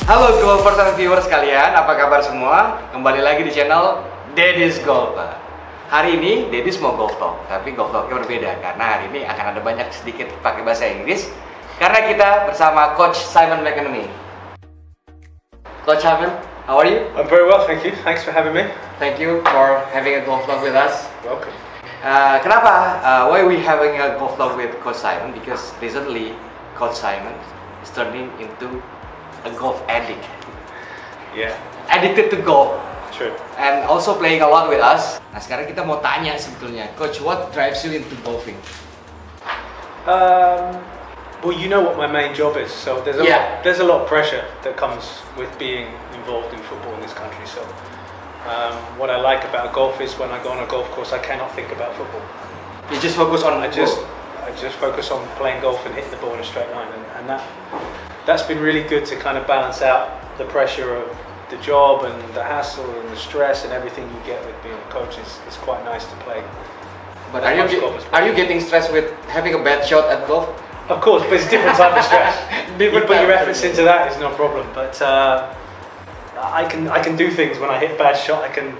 Halo golfers dan viewers kalian, apa kabar semua? Kembali lagi di channel Daddy's Golf. Hari ini Daddy's mau golf talk, tapi golf talknya berbeda karena hari ini akan ada banyak sedikit pakai bahasa Inggris karena kita bersama Coach Simon McMenemy. Coach Simon, how are you? I'm very well, thank you. Thanks for having me. Thank you for having a golf talk with us. Welcome. Kenapa? Why we having a golf talk with Coach Simon? Because recently Coach Simon is turning into a golf addict. Yeah. Addicted to golf. True. And also playing a lot with us. Nah sekarang kita mau tanya sebetulnya, Coach, what drives you into golfing? Well, you know what my main job is, so there's a lot of pressure that comes with being involved in football in this country. So what I like about golf is when I go on a golf course, I cannot think about football. You just focus on I just focus on playing golf and hitting the ball in a straight line, and that's been really good to kind of balance out the pressure of the job and the hassle and the stress and everything you get with being a coach. It's quite nice to play. But are you getting stressed with having a bad shot at golf? Of course, but it's a different type of stress. You put your efforts into that, it's no problem. But I can do things when I hit a bad shot. I can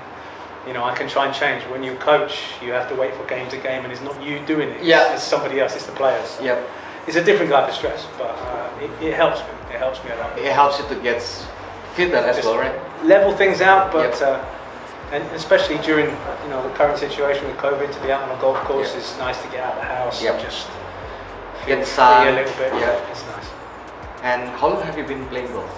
try and change. When you coach, you have to wait for game to game, and it's not you doing it. It's somebody else. It's the players. Yep. It's a different type of stress, but it helps me. It helps me a lot. It helps you to get fitter as well, right? Level things out, but and especially during the current situation with COVID, to be out on a golf course is nice to get out of the house and just get the sun a little bit. Yeah, it's nice. And how long have you been playing golf?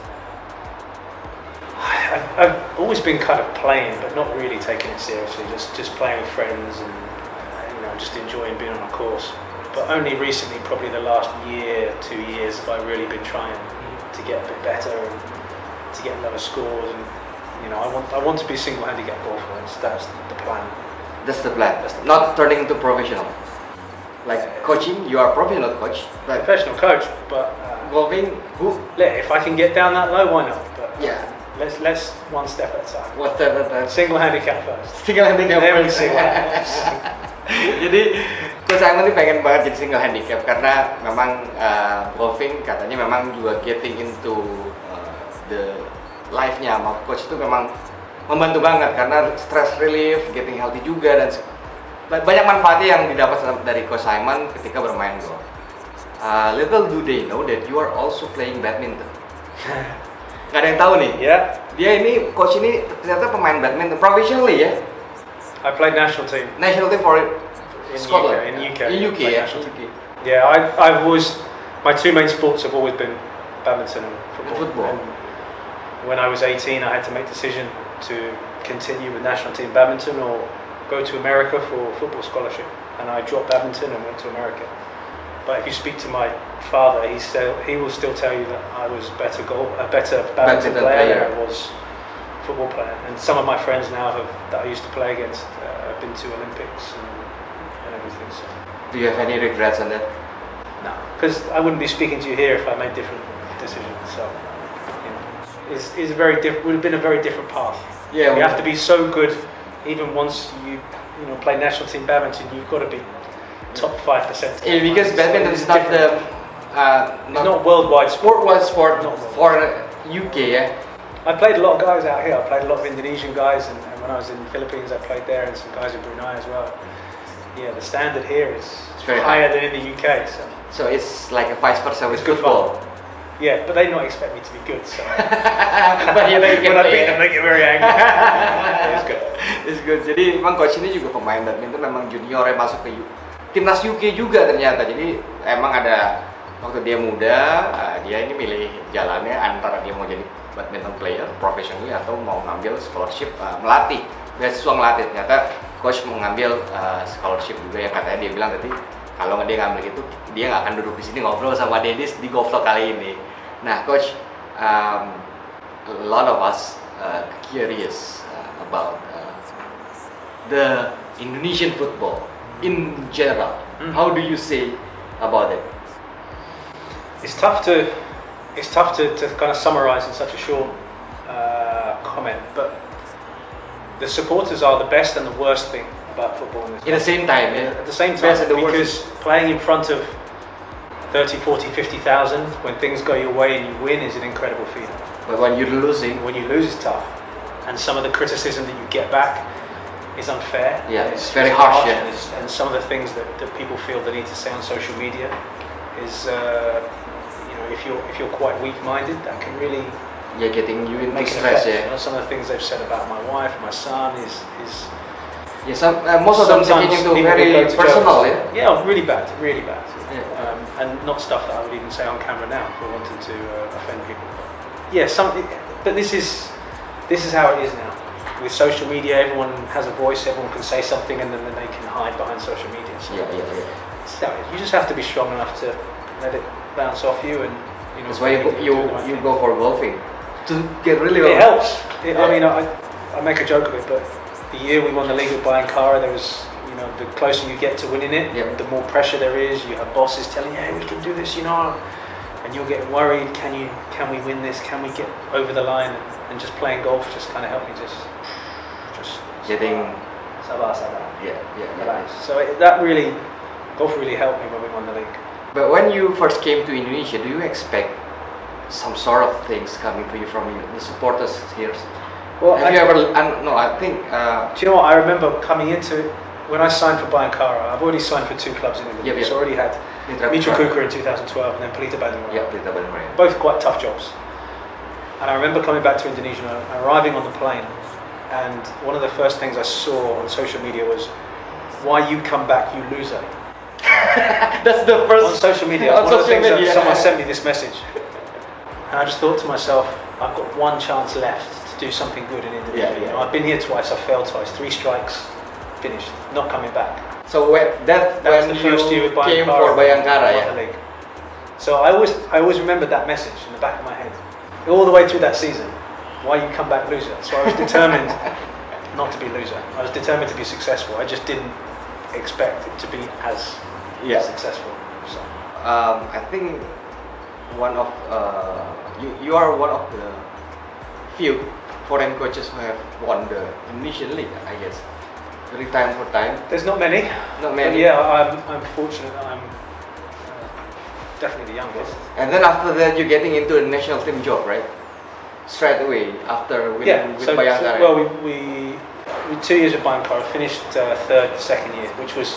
I've always been kind of playing, but not really taking it seriously. Just playing with friends and just enjoying being on a course. But only recently, probably the last year, 2 years, have I really been trying to get a bit better and to get lower scores. And I want to be single handicap golfer. That's the plan. That's the plan. Not turning into professional. Like coaching, you are a professional coach. But professional coach, but golfing, if I can get down that low, why not? But let's one step at a time. One step at a time. Single handicap first. Single handicap first. Jadi Coach Simon ini pengen banget jadi single handicap karena memang golfing katanya memang juga getting into the life-nya sama coach itu memang membantu banget karena stress relief, getting healthy juga, dan banyak manfaatnya yang didapat dari Coach Simon ketika bermain golf. Little do they know that you are also playing badminton. Gak ada yang tahu nih. Dia ini coach ini ternyata pemain badminton professionally ya. I played national team. National team for Scotland. In UK. In UK, yeah. Yeah, I've always, my two main sports have always been badminton and football. And when I was 18, I had to make a decision to continue with national team badminton or go to America for football scholarship. And I dropped badminton and went to America. But if you speak to my father, he will still tell you that I was a better badminton player than I was football player. And some of my friends now that I used to play against have been to Olympics and everything. So. Do you have any regrets on that? No, because I wouldn't be speaking to you here if I made different decisions. So it's very would have been a very different path. Yeah, you have to be so good. Even once you play national team badminton, you've got to be top 5%. Yeah, because badminton is not the not worldwide sport. Worldwide sport for UK. Yeah. I played a lot of guys out here. I played a lot of Indonesian guys, and when I was in the Philippines, I played there, and some guys in Brunei as well. Yeah, the standard here is very higher than in the UK. So it's like a vice versa with football. Yeah, but they not expect me to be good. So. But when I beat them, they get very angry. It's good. It's good. Jadi memang coach ini juga pemain badminton, memang junior yang masuk ke timnas UK juga ternyata. Jadi emang ada waktu dia muda, dia ini milih jalannya antara dia mau jadi badminton player professionally atau mau ngambil scholarship melatih, beasiswa melatih. Ternyata coach mengambil scholarship juga yang katanya dia bilang tadi kalau dia ngambil itu dia nggak akan duduk di sini ngobrol sama Dennis di golf talk kali ini. Nah coach, a lot of us curious about the Indonesian football in general. How do you say about it? It's tough to kind of summarize in such a short comment, but the supporters are the best and the worst thing about football in this country. At the same time, because playing in front of 30, 40, 50,000 when things go your way and you win is an incredible feeling. But when you're losing, when you lose, it's tough. And some of the criticism that you get back is unfair. Yeah, it's very harsh. Yeah. And some of the things that people feel they need to say on social media is, if you're quite weak-minded, that can really getting you into make stress. Yeah. You know, some of the things they've said about my wife, my son is most of them taking into very personal. Yeah, really bad, really bad. Yeah. And not stuff that I would even say on camera now if I wanted to offend people. Yeah, but this is how it is now. With social media, everyone has a voice, everyone can say something, and then they can hide behind social media. So So you just have to be strong enough to let it bounce off you, and that's why you go for golfing to get really. It helps. I mean, I make a joke of it, but the year we won the league with Bhayangkara, there was, the closer you get to winning it, the more pressure there is. You have bosses telling you, hey, we can do this, and you're getting worried. Can we win this? Can we get over the line? And just playing golf just kind of helped me just getting sabar. Yeah. So golf really helped me when we won the league. But when you first came to Indonesia, do you expect some sort of things coming to you from the supporters here? Well, have you ever? No, I think. Do you know what? I remember coming into it when I signed for Bhayangkara. I've already signed for 2 clubs in Indonesia. So I already had Mitra Kukar in 2012 and then Pelita Badminton. Yeah, Pelita Badminton. Both quite tough jobs. And I remember coming back to Indonesia, arriving on the plane, and one of the first things I saw on social media was, "Why you come back, you loser." That's the first. On social media, one of the things that someone sent me this message, and I just thought to myself, I've got one chance left to do something good in Indonesia. I've been here twice, I've failed twice, 3 strikes, finished, not coming back. So when that was the first year with came for Bhayangkara, So I always remembered that message in the back of my head, all the way through that season. Why you come back loser? So I was determined not to be loser. I was determined to be successful. I just didn't expect it to be as successful. So. I think you are one of the few foreign coaches who have won the Indonesian league, I guess. Very time for time. There's not many. Not many. But yeah, I'm fortunate that I'm definitely the youngest. And then after that, you're getting into a national team job, right? Straight away after winning with Bhayangkara. Well, we 2 years with Bhayangkara, finished third the second year, which was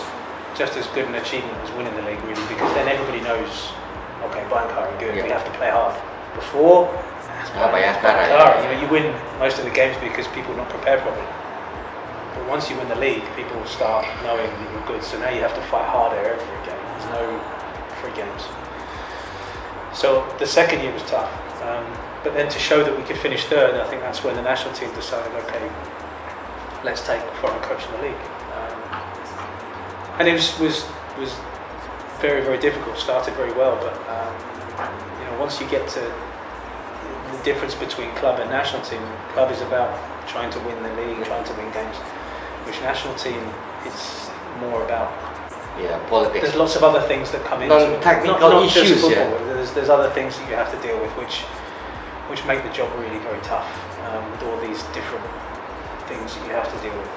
just as good an achievement as winning the league, really, because then everybody knows, okay, Bhayangkara are good, we have to play hard. Before, Bhayangkara. You win most of the games because people are not prepared properly. But once you win the league, people will start knowing that you're good, so now you have to fight harder every game. There's no free games. So the second year was tough. But then to show that we could finish third, I think that's when the national team decided, okay, let's take a foreign coach in the league. And it was very, very difficult. Started very well, but once you get to the difference between club and national team, club is about trying to win the league, trying to win games, which national team is more about. Politics. There's lots of other things that come into it. Technical issues. There's other things that you have to deal with, which make the job really very tough. With all these different things that you have to deal with,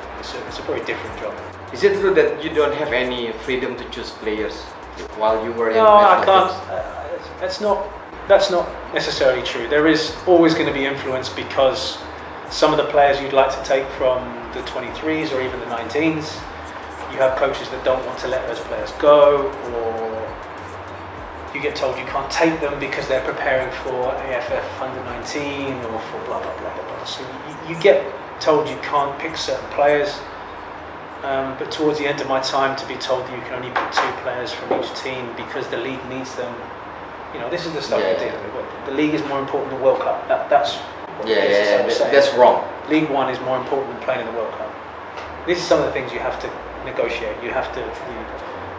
it's a very different job. Is it true that you don't have any freedom to choose players while you were in? No, I can't. That's not necessarily true. There is always going to be influence because some of the players you'd like to take from the 23s or even the 19s. You have coaches that don't want to let those players go, or you get told you can't take them because they're preparing for AFF under 19 or for blah blah blah blah blah. So you get told you can't pick certain players, but towards the end of my time to be told that you can only pick 2 players from each team because the league needs them. This is the stuff we're dealing with. The league is more important than the World Cup. That's wrong. League One is more important than playing in the World Cup. This is some of the things you have to negotiate, you have to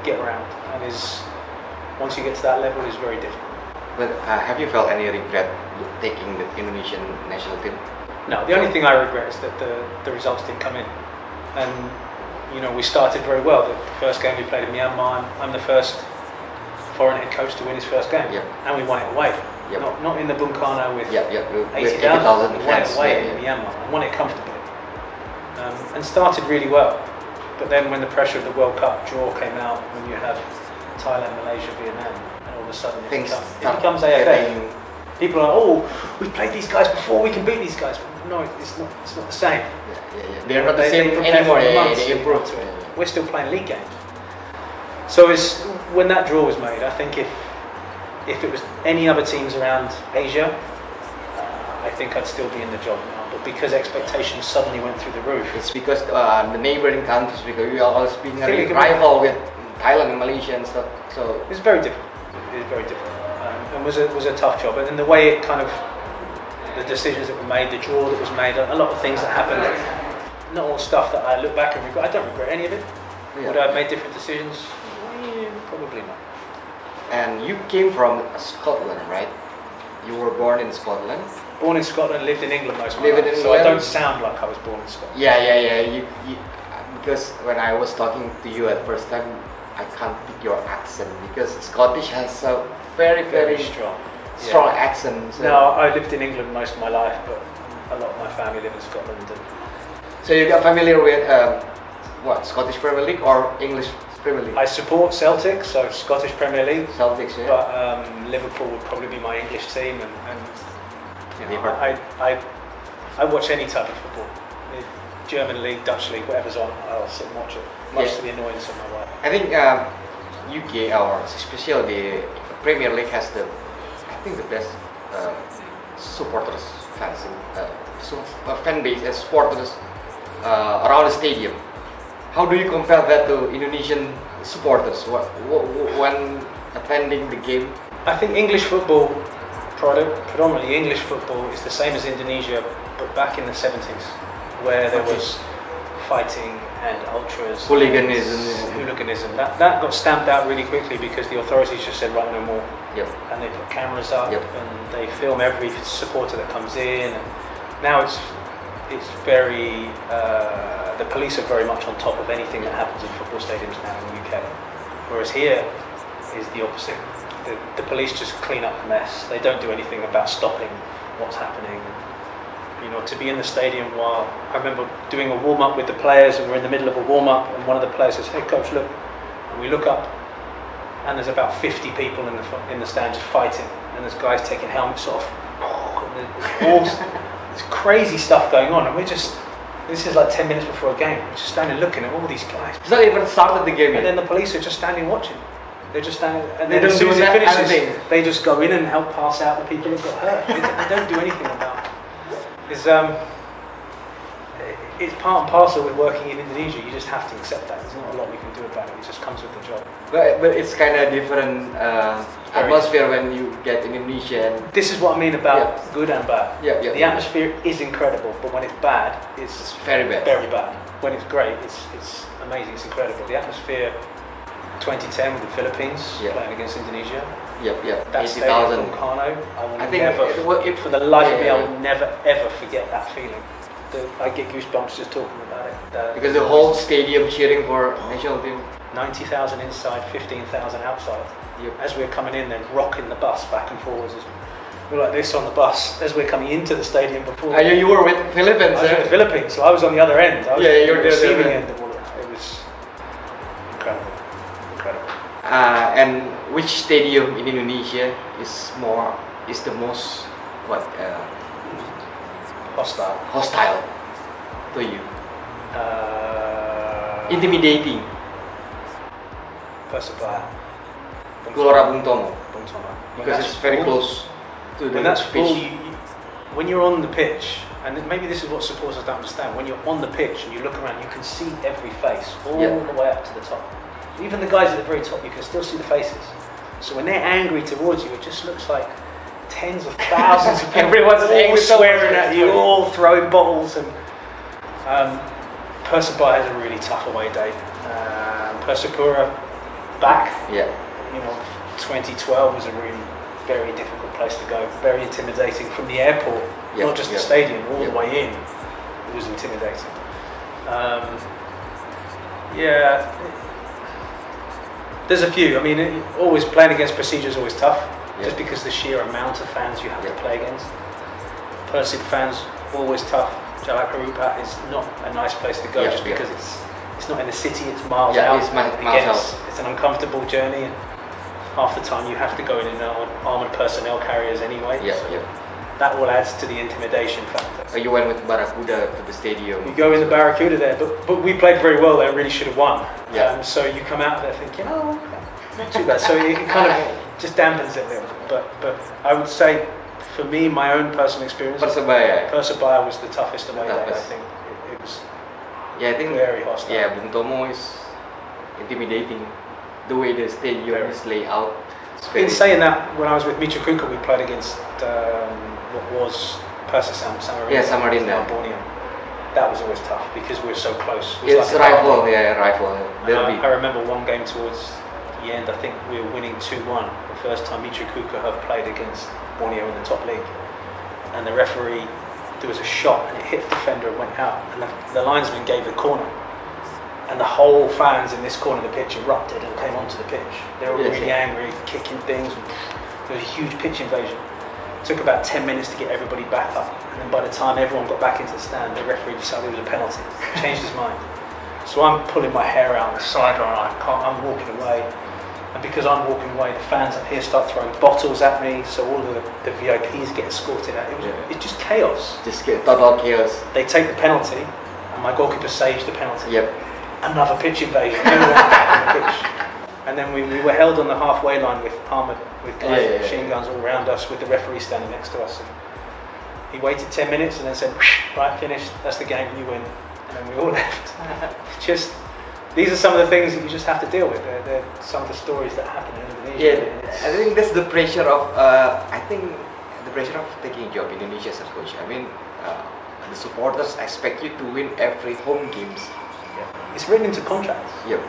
get around, and once you get to that level, it's very difficult. But have you felt any regret taking the Indonesian national team? No, the only thing I regret is that the results didn't come in, and we started very well. The first game we played in Myanmar, I'm the first foreign head coach to win his first game, and we won it away. Not in the Bunkana with 80,000. We won it away in Myanmar and won it comfortably, and started really well. But then when the pressure of the World Cup draw came out, when you have Thailand, Malaysia, Vietnam, and all of a sudden it becomes AFF. People are, oh, we've played these guys before, we can beat these guys. No, it's not the same. They're not the same prepare anymore. for months. They improved. We're still playing league games. So when that draw was made, I think if it was any other teams around Asia, I think I'd still be in the job now. But because expectations suddenly went through the roof. It's because the neighboring countries, because we are always being a rival with Thailand and Malaysia and stuff. So it's very different. It's very different. And was a tough job. And then the way it kind of, the decisions that were made, the draw that was made, a lot of things that happened, not all stuff that I look back and regret. I don't regret any of it. Would I have made different decisions? Probably not. And you came from Scotland, right? You were born in Scotland. Born in Scotland, lived in England most of my life, so I don't sound like I was born in Scotland. Yeah. You, because when I was talking to you at first time, I can't pick your accent because Scottish has a very strong accent. So. No, I lived in England most of my life, but a lot of my family live in Scotland. So you got familiar with what, Scottish Premier League or English Premier League? I support Celtic, so Scottish Premier League. Celtics, yeah. But Liverpool would probably be my English team, and you know, I watch any type of football. German league, Dutch league, whatever's on, I'll sit and watch it. Much to the annoyance of my wife. I think UK, or especially the Premier League, has the best supporters fans, fan base and supporters around the stadium. How do you compare that to Indonesian supporters when attending the game? I think English football, predominantly English football, is the same as Indonesia, but back in the 70s, where there was fighting and ultras, hooliganism. That got stamped out really quickly because the authorities just said, right, no more. Yep. And they put cameras up and they film every supporter that comes in. And now it's very, the police are very much on top of anything that happens in football stadiums now in the UK. Whereas here is the opposite. The police just clean up the mess. They don't do anything about stopping what's happening. You know, to be in the stadium while, I remember doing a warm-up with the players, and we're in the middle of a warm-up, and one of the players says, "Hey coach, look," and we look up, and there's about 50 people in the stand just fighting, and there's guys taking helmets off, and there's crazy stuff going on, and this is like 10 minutes before a game, we're just standing looking at all these guys. It's not even started the game yet. And then the police are just standing watching. They're just standing, and then as soon as it finishes, they just go in and help pass out the people who got hurt. They don't do anything about it. It's part and parcel with working in Indonesia. You just have to accept that. There's not a lot we can do about it. It just comes with the job. But it's kind of different atmosphere when you get in Indonesia. This is what I mean about good and bad. The atmosphere is incredible, but when it's bad, it's very bad. Very bad. When it's great, it's amazing. It's incredible. The atmosphere. 2010 with the Philippines playing against Indonesia. That 80,000. I think for the life of me, I will never ever forget that feeling. I get goosebumps just talking about it. Because the whole stadium cheering for national team. 90,000 inside, 15,000 outside. As we're coming in, they're rocking the bus back and forwards. We're like this on the bus as we're coming into the stadium before. You were with Philippines. I was with the Philippines, so I was on the other end. I was you were the receiving end of all of that. It was incredible. And which stadium in Indonesia is the most hostile to you? Intimidating. Persebaya. Gelora Bung Tomo. Because it's very close to the pitch. When you're on the pitch, and maybe this is what supporters don't understand, when you're on the pitch and you look around, you can see every face all the way up to the top. Even the guys at the very top, you can still see the faces. So when they're angry towards you, it just looks like tens of thousands of people. Everyone's all swearing at you, all throwing bottles. And Persebaya has a really tough away day. Persipura back. You know, 2012 was a really very difficult place to go. Very intimidating from the airport, not just the stadium, all the way in. It was intimidating. There's a few. I mean, always playing against Persija is always tough, just because the sheer amount of fans you have to play against. Persib fans always tough. Jalakarupa is not a nice place to go, just because it's not in the city. It's miles out. It's miles out. It's an uncomfortable journey. half the time you have to go in armoured personnel carriers anyway. Yeah, so yeah. that all adds to the intimidation factor. You went with Barracuda to the stadium. You go in the Barracuda there, but we played very well there, really should have won. Yeah. So you come out there thinking, oh, not too bad. So it kind of just dampens it a little bit. But I would say, for me, my own personal experience, Persebaya was the toughest away day. I think it was very hostile. Yeah, Bung Tomo is intimidating. The way the stadium is laid out. In saying that, when I was with Michikuka, we played against what was Samarinda. Yeah, Samarinda. Borneo. That was always tough because we were so close. It's like rival, rival. I remember one game towards the end, I think we were winning 2-1. The first time Michikuka have played against Borneo in the top league. And the referee, there was a shot and it hit the defender and went out. And the linesman gave the corner. And the whole fans in this corner of the pitch erupted and came onto the pitch. They were really angry, kicking things. There was a huge pitch invasion. It took about 10 minutes to get everybody back up. And then by the time everyone got back into the stand, the referee decided it was a penalty. Changed his mind. So I'm pulling my hair out on the sideline. I'm walking away. And because I'm walking away, the fans up here start throwing bottles at me. So all of the VIPs get escorted out. It's just chaos. Just total chaos. They take the penalty, and my goalkeeper saves the penalty. Yep. Another pitch invasion. Back on the pitch. And then we were held on the halfway line with armoured, with guys with machine guns all around us, with the referee standing next to us. And he waited 10 minutes and then said, right, finished, that's the game, you win. And then we all left. These are some of the things that you just have to deal with. They're some of the stories that happen in Indonesia. Yeah, I think that's the pressure of, taking a job in Indonesia as a coach. I mean, the supporters expect you to win every home games. Yeah. It's written into contracts. Yep.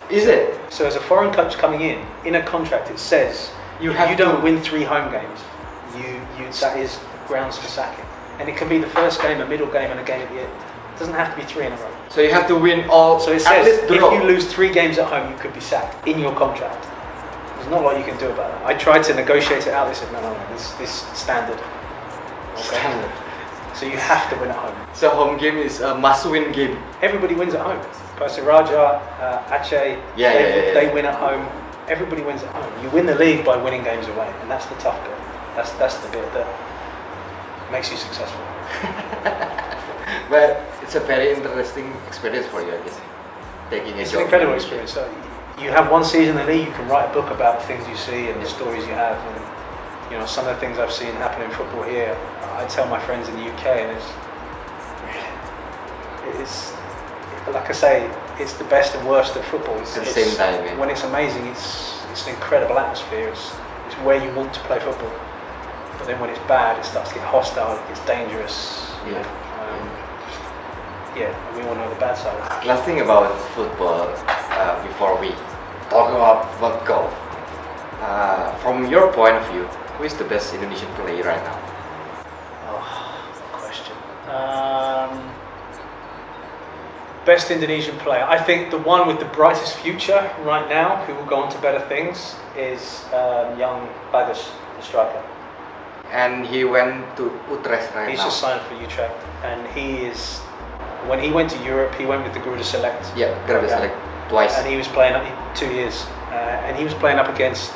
Is it? So as a foreign coach coming in a contract it says you don't win 3 home games, that is grounds for sacking. And it can be the first game, a middle game and a game at the end. It doesn't have to be 3 in a row. So you have to win all. So it says if you lose 3 games at home you could be sacked in your contract. There's not a lot you can do about that. I tried to negotiate it out, they said no, this standard. Okay. Standard. So you have to win at home. So home game is a must-win game. Everybody wins at home. Persiraja, Aceh, they win at home. Everybody wins at home. You win the league by winning games away, and that's the tough bit. That's the bit that makes you successful. But it's a very interesting experience for you, I guess. Taking a job. It's an incredible experience. So you have one season in the league, you can write a book about the things you see and the stories you have. And, you know, some of the things I've seen happen in football here, I tell my friends in the UK, and it's like I say, it's the best and worst of football. At the same time, yeah. When it's amazing, it's an incredible atmosphere. It's where you want to play football. But then when it's bad, it starts to get hostile, it gets dangerous. Yeah. We all know the bad side. Last thing about football, before we talk about golf. From your point of view, who is the best Indonesian player right now? Oh, good question. Best Indonesian player. I think the one with the brightest future right now, who will go on to better things, is young Bagus, the striker. And he went to Utrecht right now. He's just signed for Utrecht, and he is. When he went to Europe, he went with the Garuda Select. Yeah, Garuda Select twice. And he was playing 2 years, and he was playing up against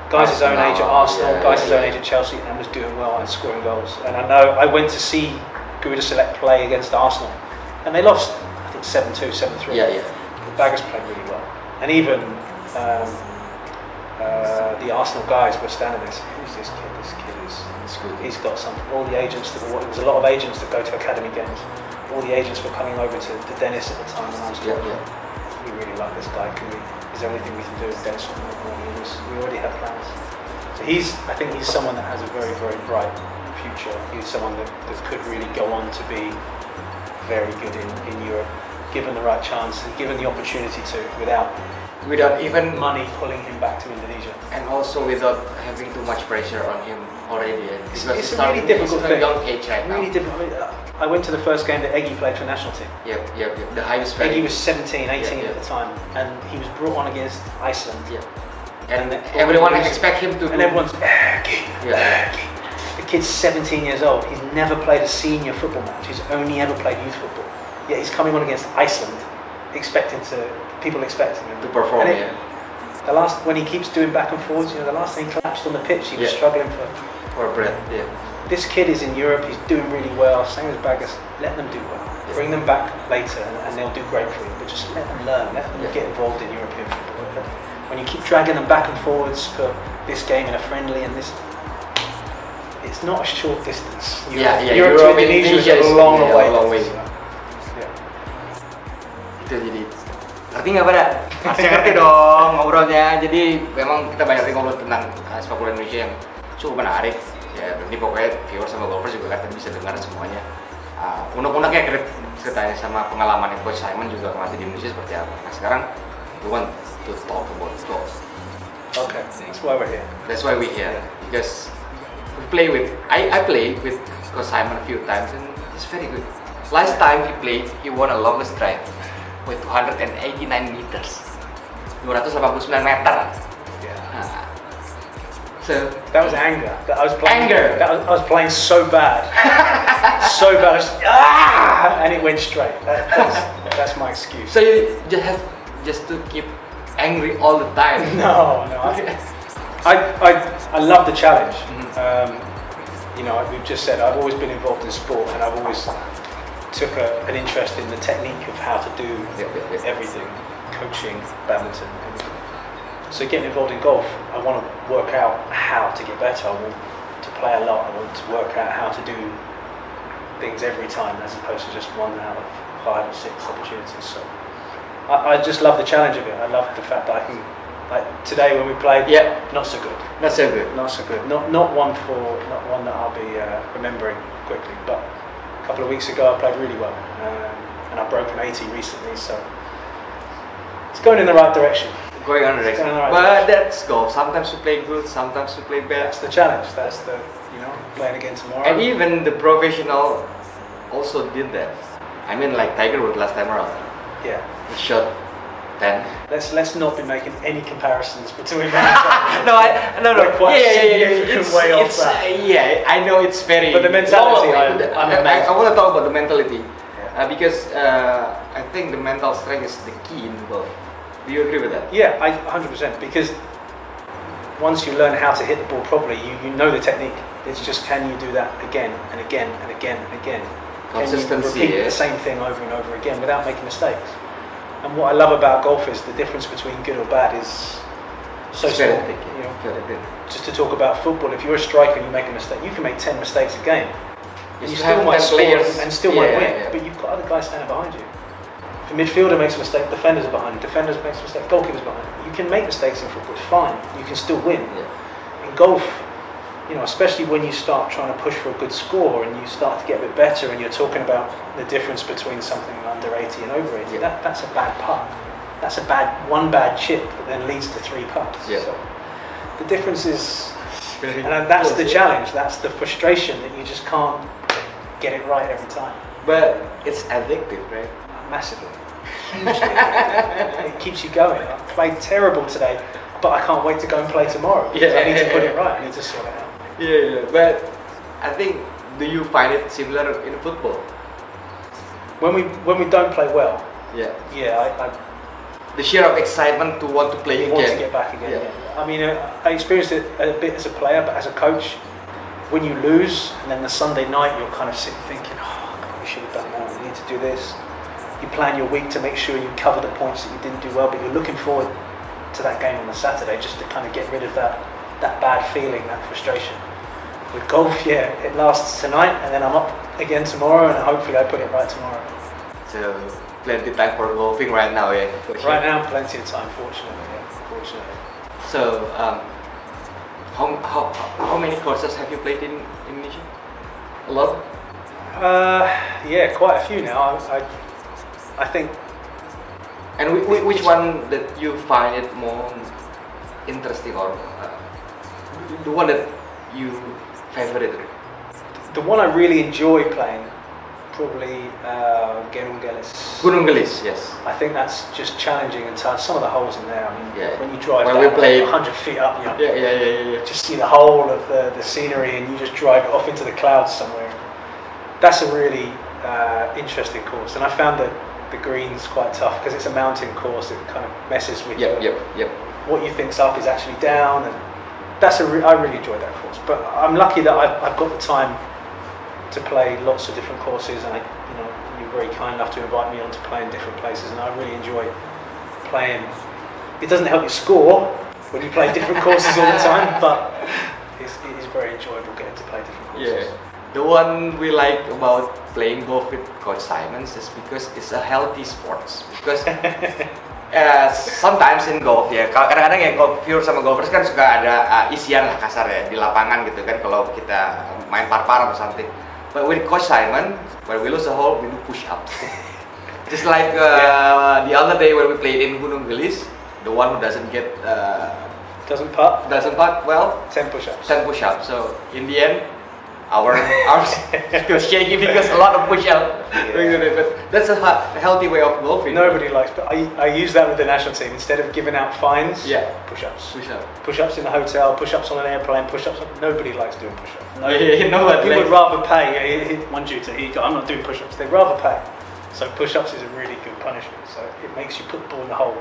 guys his own age at Arsenal, guys his own age at Chelsea, and was doing well and scoring goals. And I know I went to see Garuda Select play against Arsenal, and they lost, I think 7-2, 7-3. Yeah. The Baggers played really well, and even the Arsenal guys were standing there saying, "Who's this kid? This kid is good. He's got something." All the agents it was a lot of agents that go to academy games. All the agents were coming over to Dennis at the time, and I was like, "We really like this guy. Is there anything we can do with Dennis?" We already have plans. So I think he's someone that has a very, very bright future. He's someone that could really go on to be very good in Europe, given the right chance and given the opportunity to, without even money pulling him back to Indonesia, and also without having too much pressure on him already. It's a really difficult thing. Young age right now. Really difficult. I went to the first game that Eggy played for the national team. Yep. The highest. Eggy was 17, 18 at the time, and he was brought on against Iceland. Yeah. And everyone expect him to. And everyone's Eggy. The kid's 17 years old. He's never played a senior football match. He's only ever played youth football. Yet he's coming on against Iceland, people expecting him to perform. when he keeps doing back and forwards, the last time he collapsed on the pitch, he was struggling for breath. Yeah. This kid is in Europe, he's doing really well, same as Baggers. Let them do well. Yeah. Bring them back later and they'll do great for you, but just let them learn, let them get involved in European football. When you keep dragging them back and forwards for this game in a friendly and this, it's not a short distance. Europe to Indonesia is a long way. Itu jadi ngerti nggak pada? Harusnya ngerti dong ngobrolnya. Jadi memang kita banyak ngobrol tentang sepak bola Indonesia yang cukup menarik. Ya, nanti pokoknya viewers sama golfers juga kan bisa dengar semuanya. Unek-uneknya ceritanya sama pengalaman yang Coach Simon juga ngelatih di Indonesia seperti apa. Nah sekarang we want to talk about golf. Okay, that's why we're here. That's why we're here because we play with. I played with Coach Simon a few times and he's very good. Last time he played, he won a longest drive with 289 meters, 289 meter. Yeah. So that was anger. I was playing. I was playing so bad, so bad. And it went straight. That's my excuse. So you just have to keep angry all the time. No. I love the challenge. We've just said I've always been involved in sport, and I've always took an interest in the technique of how to do everything, coaching, badminton. So getting involved in golf, I want to work out how to get better. I want to play a lot. I want to work out how to do things every time, as opposed to just 1 out of 5 or 6 opportunities. So I just love the challenge of it. I love the fact that I can, like today when we played, not so good. Not so good. Not so good. Not one that I'll be remembering quickly. But a couple of weeks ago I played really well, and I broke an 80 recently, so it's going in the right direction. Going on the direction. But that's golf. Sometimes you play good, sometimes you play bad. That's the challenge. That's the playing again tomorrow. And even the professional also did that. I mean, like Tiger Woods last time around. Yeah. He shot 10. Let's not be making any comparisons between. No. It's way off that. I know it's very. But the mentality, I want to talk about the mentality, because I think the mental strength is the key in golf. Do you agree with that? Yeah, 100%. Because once you learn how to hit the ball properly, you know the technique. It's just, can you do that again and again and again and again? Consistency. Can you repeat the same thing over and over again without making mistakes? And what I love about golf is the difference between good or bad is so small. Just to talk about football, if you're a striker and you make a mistake, you can make 10 mistakes a game. And you still might score and still might win, but you've got other guys standing behind you. If a midfielder makes a mistake, defenders are behind him. Defenders makes a mistake, goalkeepers behind him. You can make mistakes in football, it's fine. You can still win. In golf, especially when you start trying to push for a good score and you start to get a bit better and you're talking about the difference between something under 80 and over 80, that's a bad putt. That's one bad chip that then leads to 3 putts. So the difference is, and that's the challenge, that's the frustration that you just can't get it right every time. But it's addictive, right? Massively. Hugely addictive. It keeps you going. I played terrible today, but I can't wait to go and play tomorrow. I need to put it right, I need to sort it out. But I think, do you find it similar in football? When we don't play well, I the sheer of excitement to want to play again. Want to get back again. I mean, I experienced it a bit as a player, but as a coach, when you lose and then the Sunday night you're kind of sitting thinking, oh God, we should have done that. We need to do this. You plan your week to make sure you cover the points that you didn't do well, but you're looking forward to that game on the Saturday just to kind of get rid of that bad feeling, that frustration. With golf, it lasts tonight and then I'm up again tomorrow and hopefully I put it right tomorrow. So, plenty of time for golfing right now, Right now, plenty of time, fortunately. So, how many courses have you played in Indonesia? A lot? Quite a few now. I think. And which one that you find it more interesting, or the one that you favorite? The one I really enjoy playing, probably Gunung Gelis, yes. I think that's just challenging and tough. Some of the holes in there, I mean, when you drive when down we played 100 feet up, just see the whole of the scenery and you just drive off into the clouds somewhere. That's a really interesting course, and I found that the green's quite tough because it's a mountain course. It kind of messes with what you think's up is actually down, and I really enjoyed that course. But I'm lucky that I've got the time to play lots of different courses, and you're very kind enough to invite me on to play in different places, and I really enjoy playing. It doesn't help you score when you play different courses all the time, but it is very enjoyable getting to play different courses. Yeah. The one we like about playing golf with Coach Simon is because it's a healthy sports. Because sometimes in golf ya, kadang-kadang ya viewer sama golfers kan suka ada isian lah kasar ya di lapangan gitu kan kalau kita main par-par atau something. But with Coach Simon, when we lose a hole, we do push-ups. Just like the other day when we played in Gunung Gelis, the one who doesn't doesn't putt well, 10 push-ups. 10 push-ups. So in the end, our arms feel shaky because a lot of push-up. Yeah. But that's a healthy way of golfing. Nobody likes, but I use that with the national team. Instead of giving out fines, push-ups. Push-ups in the hotel, push-ups on an airplane, push-ups. Nobody likes doing push-ups. People would rather pay. One dude, I'm not doing push-ups. They'd rather pay. So push-ups is a really good punishment. So it makes you put the ball in the hole.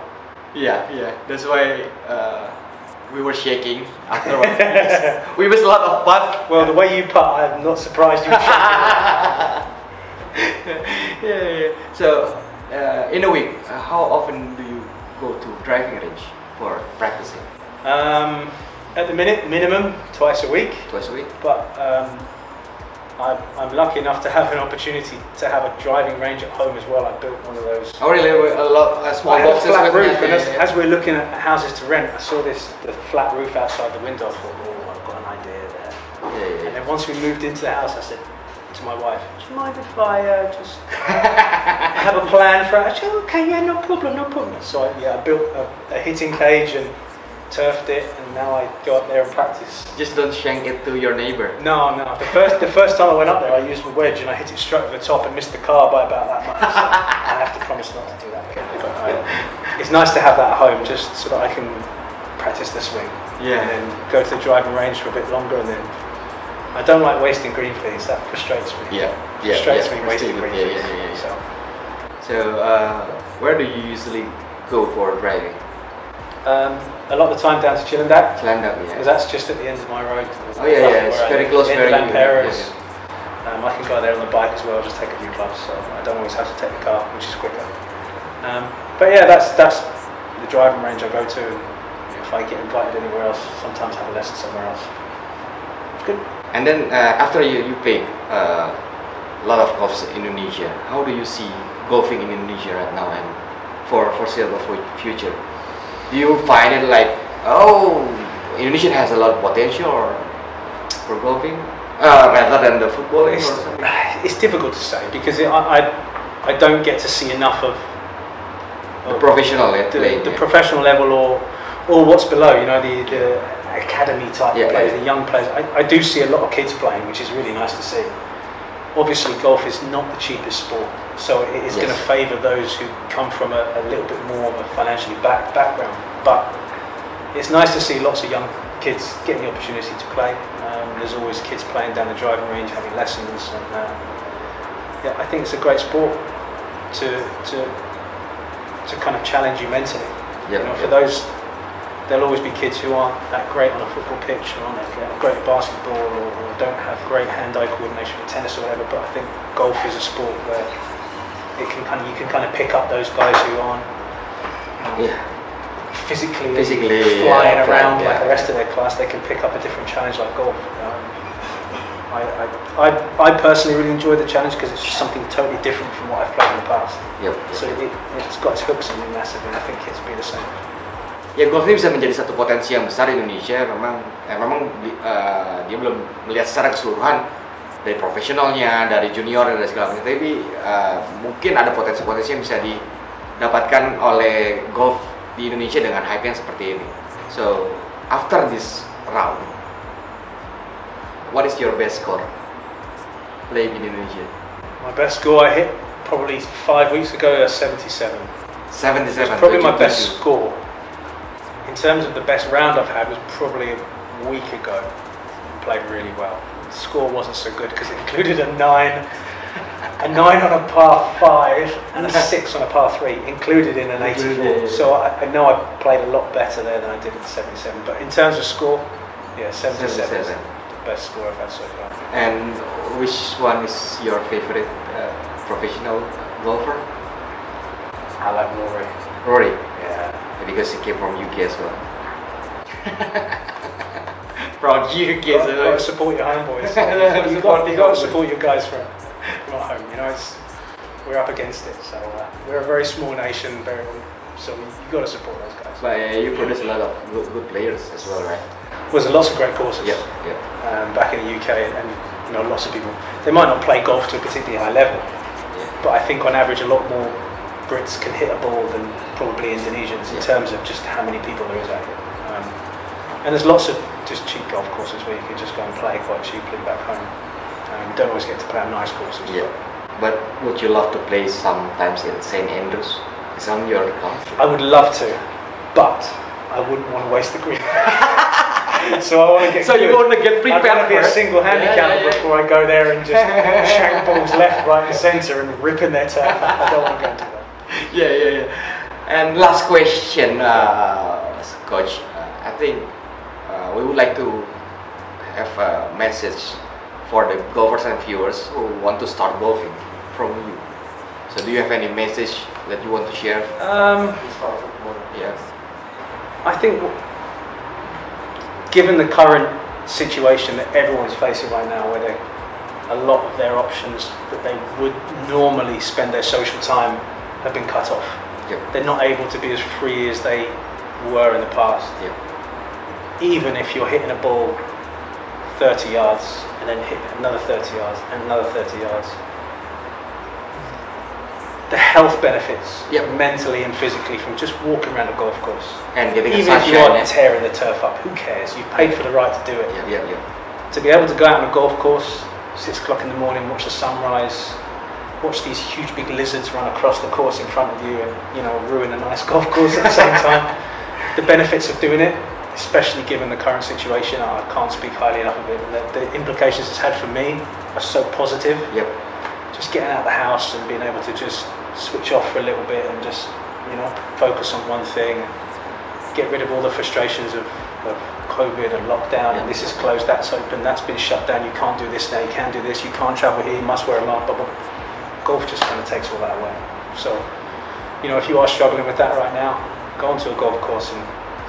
Yeah. That's why we were shaking afterwards. We missed a lot of putt. Well, the way you putt, I'm not surprised you were shaking. Yeah. So, in a week, how often do you go to driving range for practicing? At the minute, minimum twice a week. But I'm lucky enough to have an opportunity to have a driving range at home as well. I built one of those. Oh really? A small box. Flat roof. And as we're looking at houses to rent, I saw the flat roof outside the window. I thought, oh, I've got an idea there. Yeah. And then once we moved into the house, I said to my wife, do you mind if I just have a plan for it? She said, okay, yeah, no problem. So I built a hitting cage and turfed it, and now I go up there and practice. Just don't shank it to your neighbor. No. The first time I went up there, I used my wedge and I hit it straight over the top and missed the car by about that much. So I have to promise not to do that again. But it's nice to have that at home, just so that I can practice the swing. Yeah. And then go to the driving range for a bit longer, and then I don't like wasting green fees. That frustrates me. Frustrates me wasting green fees. So where do you usually go for driving? A lot of the time down to Cilandak. Because that's just at the end of my road. It's very close. Very Paris. I can go there on the bike as well. Just take a few clubs, so I don't always have to take the car, which is quicker. But yeah, that's the driving range I go to. If I get invited anywhere else, sometimes have a lesson somewhere else. It's good. And then after you played a lot of golf in Indonesia, how do you see golfing in Indonesia right now and for foreseeable future? Do you find it like, Indonesia has a lot of potential for golfing rather than the footballing? It's difficult to say because I don't get to see enough of the professional the professional level or what's below. The academy type players, the young players. I do see a lot of kids playing, which is really nice to see. Obviously, golf is not the cheapest sport, so it is going to favour those who come from a little bit more of a financially background. But it's nice to see lots of young kids getting the opportunity to play. There's always kids playing down the driving range, having lessons, and I think it's a great sport to kind of challenge you mentally. For those. There'll always be kids who aren't that great on a football pitch or aren't that great at basketball or don't have great hand-eye coordination for tennis or whatever, but I think golf is a sport where you can kind of pick up those guys who aren't physically flying around like the rest of their class. They can pick up a different challenge like golf. I personally really enjoy the challenge because it's just something totally different from what I've played in the past. So it's got its hooks in me massively, and I think kids will be the same. Ya, golf ini bisa menjadi satu potensi yang besar di Indonesia. Dia belum melihat secara keseluruhan dari profesionalnya, dari junior dan dari segala macam. Tapi mungkin ada potensi-potensi yang bisa didapatkan oleh golf di Indonesia dengan hype yang seperti ini. So after this round, what is your best score playing in Indonesia? My best score I hit probably 5 weeks ago, 77. 77. It's probably my best score. In terms of the best round I've had was probably a week ago. Played really well. The score wasn't so good because it included a 9 a 9 on a par 5 and a 6 on a par 3 included in an 84. Yeah. So I know I played a lot better there than I did at 77. But in terms of score, yeah, 77 is the best score I've had so far. And which one is your favorite professional golfer? I like Rory. Rory. Yeah. Because he came from UK as well. From UK as Got to well. support your homeboys. you got to support your guys from at home. You know, we're up against it. So we're a very small nation. So you got to support those guys. But you produce a lot of good players as well, right? There's lots of great courses. Yeah. Back in the UK, and you know, lots of people. They might not play golf to a particularly high level, but I think on average a lot more Brits can hit a ball than probably Indonesians in terms of just how many people there is out here. And there's lots of just cheap golf courses where you can just go and play quite cheaply back home. You don't always get to play on nice courses. Yeah. But would you love to play sometimes in St. Andrews? It's on your country. I would love to, but I wouldn't want to waste the green. So I want to get. So you want to get prepared I want to be a first. single handicapper before I go there and just shank balls left, right, and centre and rip in their turf. I don't want to go into that. Yeah. And last question, Coach. I think we would like to have a message for the golfers and viewers who want to start golfing from you. So do you have any message that you want to share? Yeah. I think, given the current situation that everyone's facing right now, where a lot of their options that they would normally spend their social time have been cut off. Yep. They're not able to be as free as they were in the past. Yep. Even if you're hitting a ball 30 yards and then hit another 30 yards and another 30 yards, the health benefits, mentally and physically, from just walking around a golf course. And getting even if you are tearing the turf up, who cares? You paid for the right to do it. Yeah. To be able to go out on a golf course, 6 o'clock in the morning, watch the sunrise, watch these huge big lizards run across the course in front of you, and ruin a nice golf course at the same time. The benefits of doing it, especially given the current situation, I can't speak highly enough of it. The implications it's had for me are so positive. Yep. Just getting out of the house and being able to just switch off for a little bit and just focus on one thing, get rid of all the frustrations of COVID and lockdown, and this is closed, that's open, that's been shut down, you can't do this now, you can do this, you can't travel here, you must wear a mask, blah, blah. Golf just kind of takes all that away. So, if you are struggling with that right now, go onto a golf course and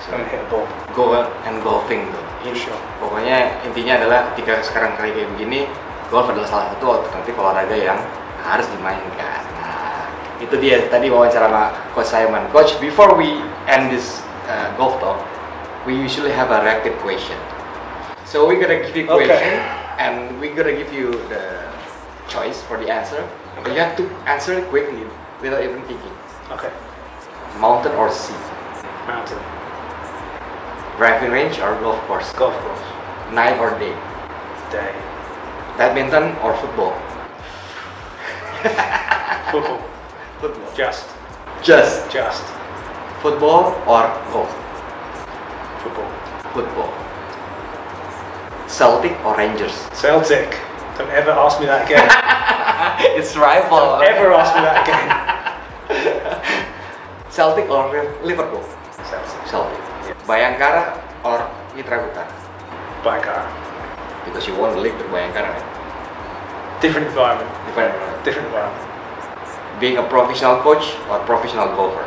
go and hit a ball. Go and golfing tuh. Sure. Pokoknya intinya adalah ketika sekarang kayak begini, golf adalah salah satu alternatif olahraga yang harus dimainkan. Nah, itu dia tadi wawancara sama Coach Simon. Coach, before we end this golf talk, we usually have a rapid question. So we're gonna give you a question, and we're gonna give you the choice for the answer. But you have to answer it quickly without even thinking. Okay. Mountain or sea? Mountain. Driving range or golf course? Golf course. Night or day? Day. Badminton or football? Football. Football. Just. Football or golf? Football. Football. Celtic or Rangers? Celtic. Don't ever ask me that again. It's rival. Don't ever ask me that again. Celtic or Liverpool? Celtic. Bhayangkara or Mitra Kukar? Bhayangkara. Because you won the league with Bhayangkara, right? Different environment. Different environment. Being a professional coach or professional golfer?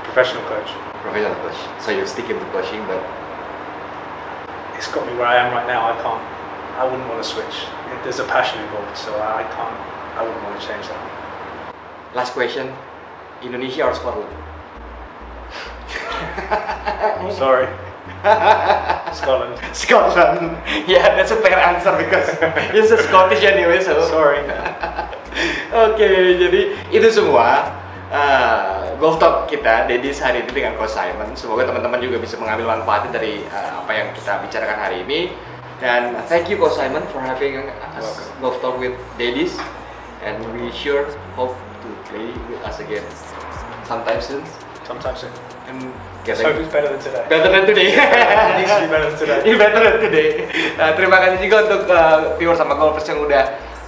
Professional coach. Professional coach. So you stick into coaching, but it's got me where I am right now. I wouldn't want to switch. There's a passion involved, so I wouldn't want to change that. Last question, Indonesia or Scotland? Sorry. Scotland. Yeah, that's a fair answer because he's a Scottish anyway, so sorry. Oke, jadi itu semua golf talk kita Dedis hari ini dengan Coach Simon. Semoga teman-teman juga bisa mengambil manfaat dari apa yang kita bicarakan hari ini. Dan thank you Coach Simon for having us golf talk with Dedis, and we sure hope to play with us again sometime soon. Sometimes it. And Let's hope it's better than today. better than today. It needs to be better than today. Ini better than today. Nah, terima kasih juga untuk viewer sama golfers yang udah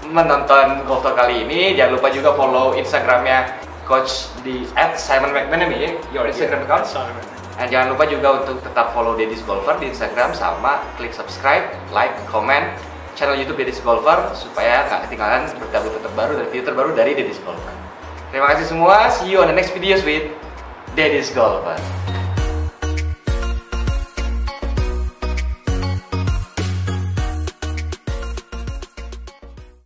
menonton Golf Talk kali ini. Jangan lupa juga follow Instagramnya Coach di @Simon McMenemy ya, your Instagram account. Simon. Dan jangan lupa juga untuk tetap follow Daddy's Golfer di Instagram sama klik subscribe, like, comment channel YouTube Daddy's Golfer supaya nggak ketinggalan berita-berita terbaru dan video terbaru dari Daddy's Golfer. Terima kasih semua. See you on the next videos with Daddy's Golfer.